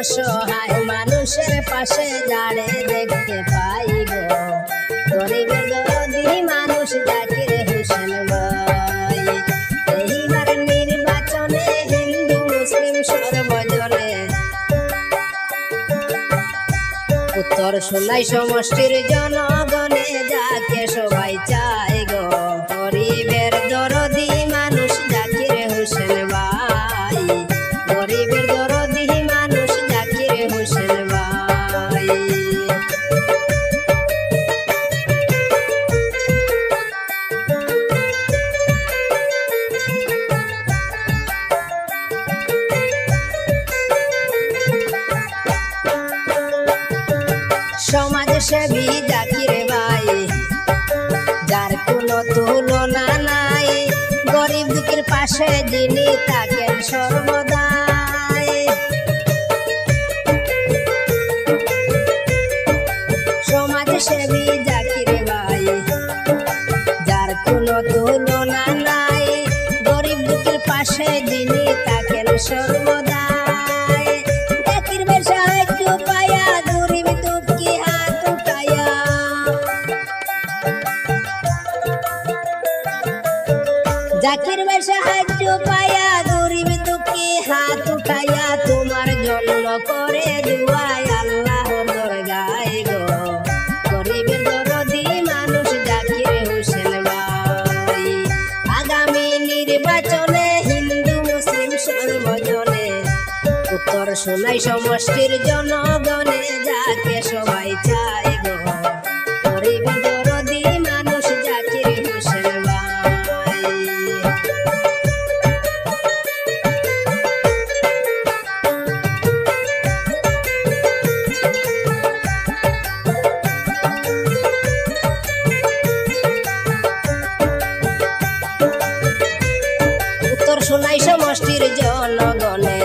অসহায় মানুষের পাশে দাঁড়ে দেখতে পাই গো গরিবের দরদি মানুষ জাকির হোসেন ভাই। এইবার নির্বাচনে হিন্দু মুসলিম সর্বজনে উত্তর সোনাই সমষ্টির জনগণে যাকে সবাই চায় গো গরিবের দরদি মানুষ জাকির হোসেন ভাই। গরিবের দরদি মানুষ জাকির হোসেন ভাই। সমাজ সেবী জাকির ভাই যার কোনো তুলনা নাই, গরিব দুঃখীর পাশে যিনি থাকেন সর্বদাই। সমাজ সেবী জাকির ভাই যার কোনো তুলনা নাই, গরিব দুঃখীর পাশে যিনি থাকেন সর্বদাই। জাকির ভাই সাহায্য পায়া গরিব দুঃখী হাত উঠায়া, জাকির ভাই সাহায্য পায়া গরিব দুঃখী হাত উঠায়া তোমার জন্য করে দুয়াই আল্লাহর দরগায় গো গরিবের দরদি মানুষ জাকির হোসেন ভাই। আগামী নির্বাচনে হিন্দু মুসলিম সর্বজনে উত্তর সোনাই সমষ্টির জনগণে যাকে সবাই চায় গো গরিবের দরদি মানুষ জাকির হোসেন ভাই। উত্তর সোনাই সমষ্টির জনগণে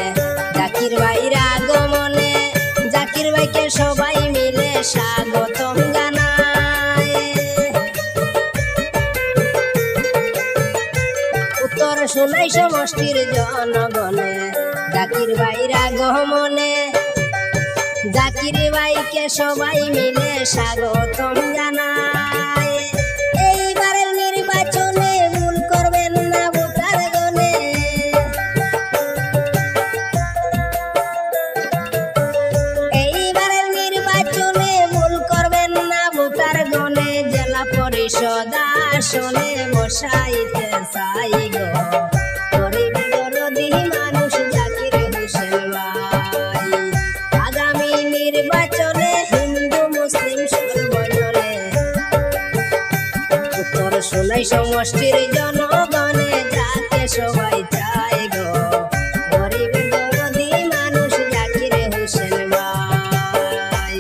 জাকির ভাইয়ের আগমনে জাকির ভাইকে সবাই মিলে স্বাগতম জানায়। উত্তর সোনাই সমষ্টির জনগণে জাকির ভাইয়ের আগমনে জাকির ভাইকে সবাই মিলে স্বাগতম জানায়। এইবারের নির্বাচনে ভুল করবেন না ভোটার গণে, এইবারের নির্বাচনে ভুল করবেন না ভোটার গণে। জেলা পরিষদ আসনে বসাইতে চাই গো গরিবের দরদি মানুষ জাকির হোসেন ভাই। আগামী নির্বাচনে হিন্দু মুসলিম সর্বজনে উত্তর সোনাই সমষ্টির জনগণে যাকে সবাই চায় গো গরিবের দরদি মানুষ জাকির হোসেন ভাই।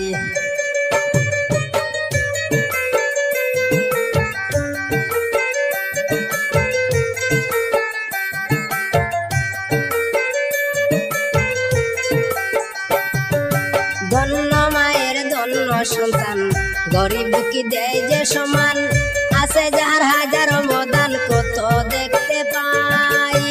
ধন্য মায়ের ধন্য সন্তান গরিব দুঃখী দেয় যে সমান, আছে যার হাজার মদান কত দেখতে পাই।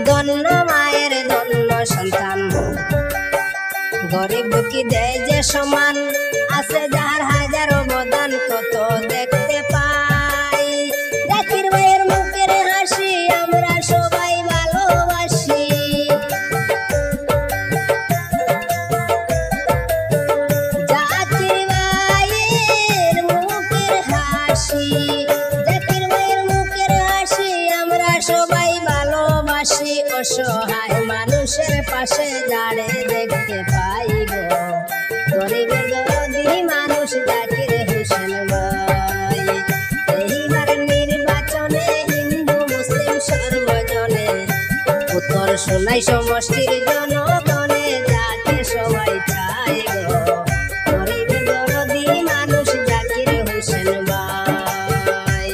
ধন্য মায়ের ধন্য সন্তান গরিব দুঃখী দেয় যে সমান, আছে যার হাজার মদান কত দেখতে পাই। জাকির ভাইয়ের মুখের হাসি আমরা সবাই ভালোবাসি, জাকির ভাইয়ের মুখের হাসি, জাকির ভাইয়ের মুখের হাসি আমরা সবাই ভালোবাসি। অসহায় মানুষের পাশে দাঁড়ে দেখতে পাই গো গরিবের দরদি মানুষ জাকির হোসেন ভাই। এইবার নির্বাচনে হিন্দু মুসলিম সর্বজনে উত্তর সোনাই সমষ্টির জনগণে যাকে সবাই চায় গো গরিবের দরদি মানুষ জাকির হোসেন ভাই।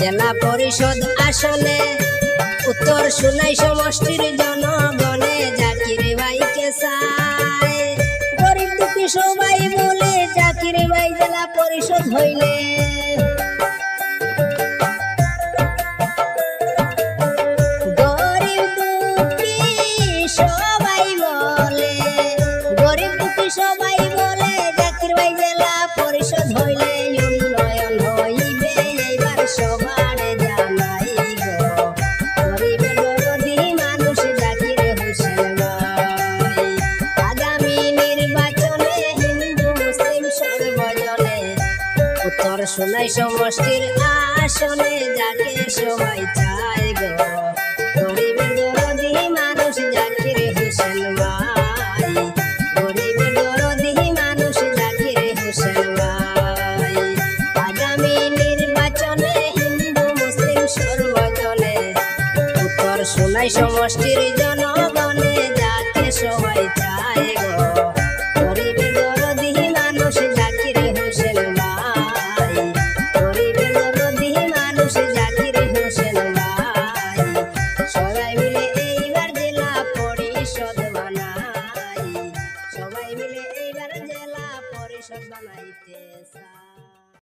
জেলা পরিষদ আসনে উত্তর সোনাই সমষ্টির জনগণে জাকির ভাইকে চায়। গরিব দুঃখী সবাই বলে জাকির ভাই জেলা পরিষদ হইলে গরিব দুঃখী সবাই বলে জাকির ভাই জেলা পরিষদ হইলে উন্নয়ন হইবে এইবার সবার জানাই গো। গরিবের দরদি মানুষ জাকির হোসেন ভাই আগামী নির্বাচনে হিন্দু মুসলিম সর্বজনে উত্তর সোনাই সমষ্টির আসনে যাকে সবাই চায় গো। গরিবের দরদি মানুষ জাকির হোসেন ভাই, গরিবের দরদি মানুষ জাকির হোসেন ভাই আগামী নির্বাচনে হিন্দু মুসলিম সর্বজনে উত্তর সোনাই সমষ্টির